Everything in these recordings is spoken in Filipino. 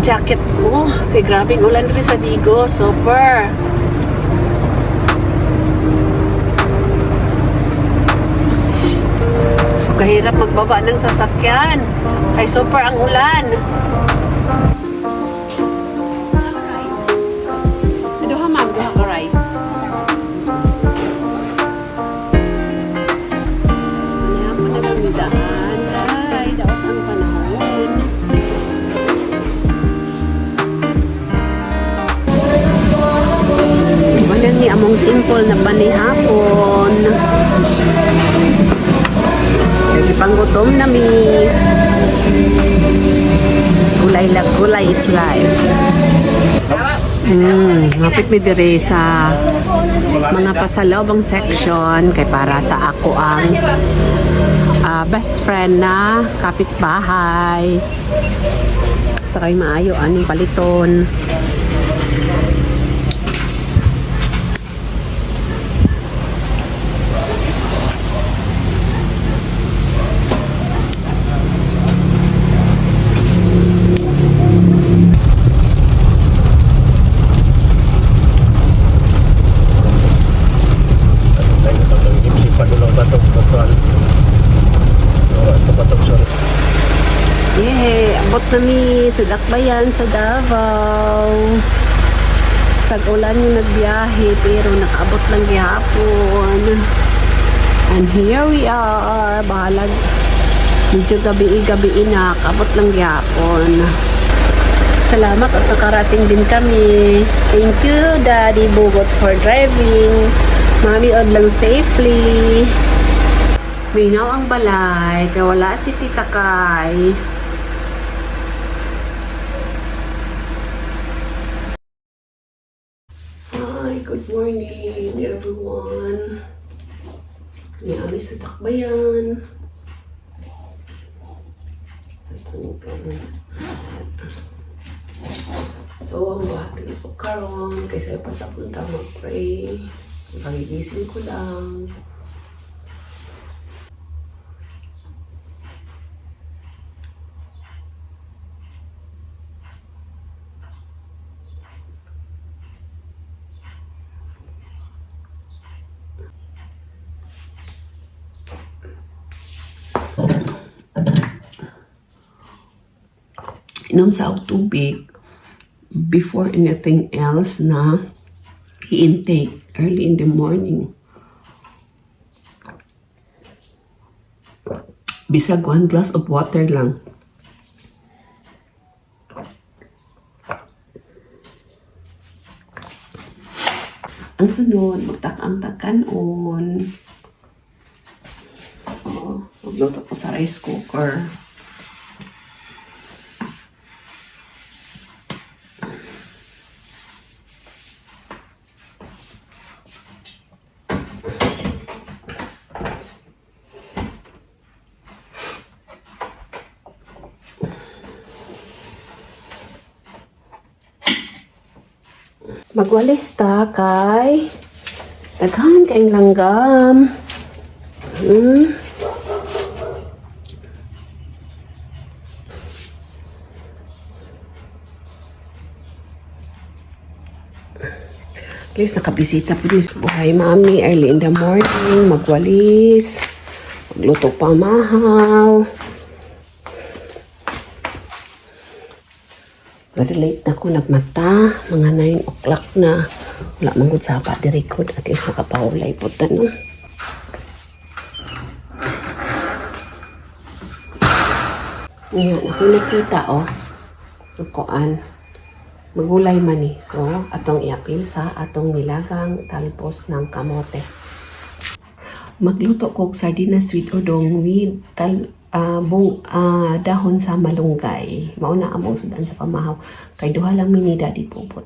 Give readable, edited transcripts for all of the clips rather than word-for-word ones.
jacket mo. Kay grabing ulan rin sa Digo. Super. So, kahirap magbaba ng sasakyan. Kay super ang ulan. Duha ma'am, duha ka rice. Kanya po na lang daan. Ay, daot ang panahon. Walang ni among simple na panihapon. Lagi panggutom na mi. Gulay is life. Mapit mi dire sa mga pasalubong section kay para sa ako ang best friend na kapitbahay. Sakay maayo aning paliton. Abot kami sa Dakbayan, sa Davao. Sag-ulan yung nagbiyahe, pero nakaabot lang gihapon. And here we are. Bahalag. Medyo gabi na. Abot lang gihapon. Salamat at nakarating din kami. Thank you, Daddy Bugot, for driving. Mami, od lang safely. Minaw ang balay. Kaya wala si Tita Kai. Good morning, everyone. Kami sa Dakbayan. So, ang bahagi ko karon kaysa pa sa punta mag-pray. Pagigising ko lang. Inom sa tubig before anything else na i-intake early in the morning. Bisag 1 glass of water lang. Ang sunod, magtakang-takanon. Magluto ko sa rice cooker. Magwalis ta kay daghan kaing langgam. At least nakabisita po sa buhay mami early in the morning. Magwalis, magluto pa mahaw. Very late na ako nagmata. Mga 9 o'clock na. Wala manggod sa pa di record. At least makapahulay po tanong. Ngayon, ako nakita Sukoan. Magulay man ni. So, atong iapil sa atong nilagang talpos ng kamote. Magluto ko sardinas with udong with dahon sa malunggay. Mauna among sudan sa pamahaw. Kay duha lang mini Daddy Pupot.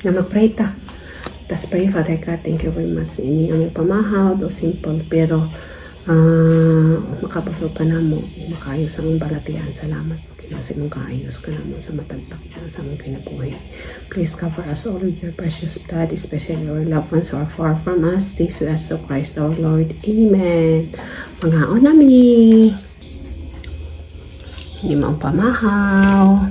Na mag-pray ta. Tas pray, Father God, thank you very much. Ini ang pamahaw, do simple, pero makapasok ka na mo. Makayos ang balatihan. Salamat. Kasi mong kaayos ka naman sa matagtak na sa mong kinabuhay. Please cover us all with your precious blood, especially our loved ones who are far from us. This we ask of Christ our Lord. Amen. Mga nami. Hindi mo pamahaw.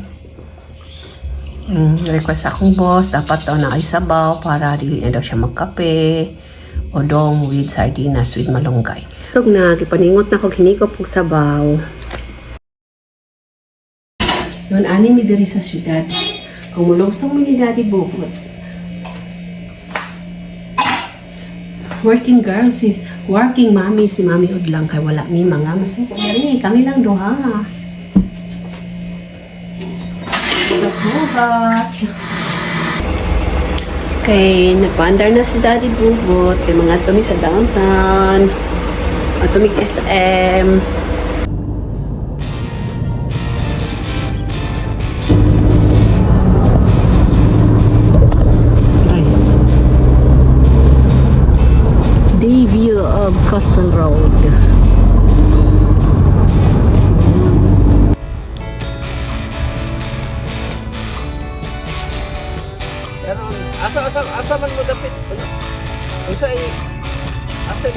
Request akong boss, dapat daw na ay sabaw para dili na daw siya magkape. Odong with sardinas with malunggay. Tug na, gipaningot na ko hiniko pong sabaw. Yun, ani mi diri sa syudad. Kung mulugsong mo ni Daddy Bukot. Working girl, working mommy, si Mami Udlang kay wala mi mga masuko diri. Kami lang duha. Bugas. Okay, nagpaandar na si Daddy Bubot. Kay mga tumi sa downtown. At tumi SM. Day view of Coastal Road. Pero asa man mo dapit ano? Unsa ay asa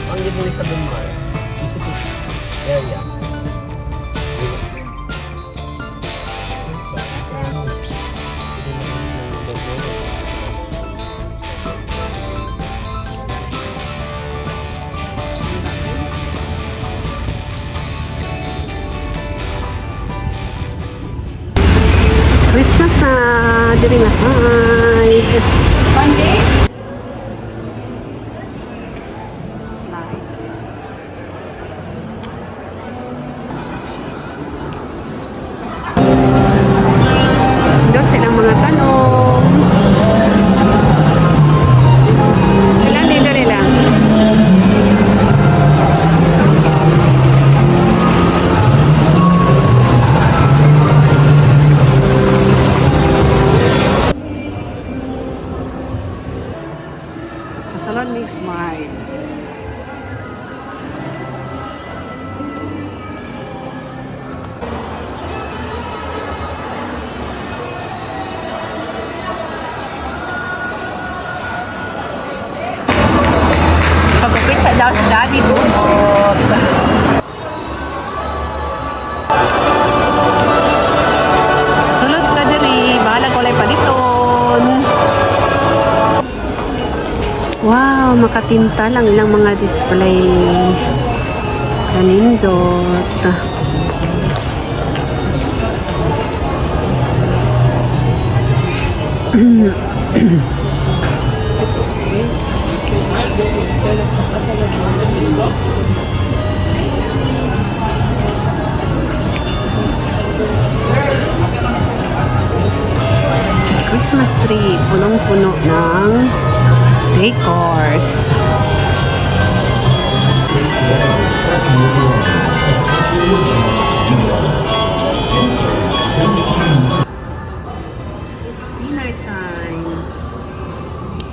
ang gid sa Dunmar. Specific area. Christmas na diri na side. Monday? Lights. Doon silang mga tanong. Ilan dito nila? Salon Mix Smile. Pagkupit sa daw si Daddy Bubot. Sulod ka diri, bahala ko lang paliton. Wow, makatinta lang ilang mga display. Kanindot. Christmas tree, punong-puno ng decors. It's dinner time.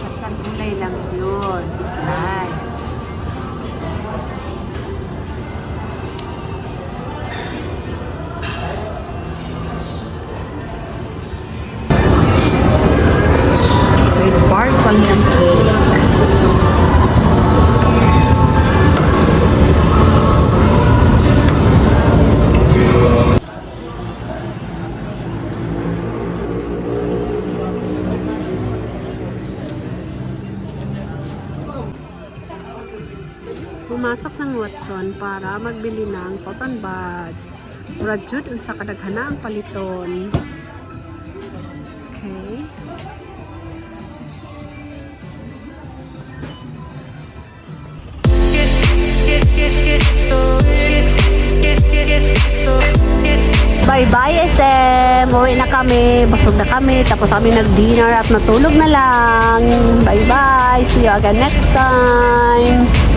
Basta gulay lang yun. It's life. With purple and cake. Pumasok ng Watson para magbili ng cotton buds. Murad jud unsa kadaghana ang paliton. Okay. Bye-bye SM! Uwi na kami, busog na kami, tapos kami nag-dinner at natulog na lang. Bye-bye! See you again next time!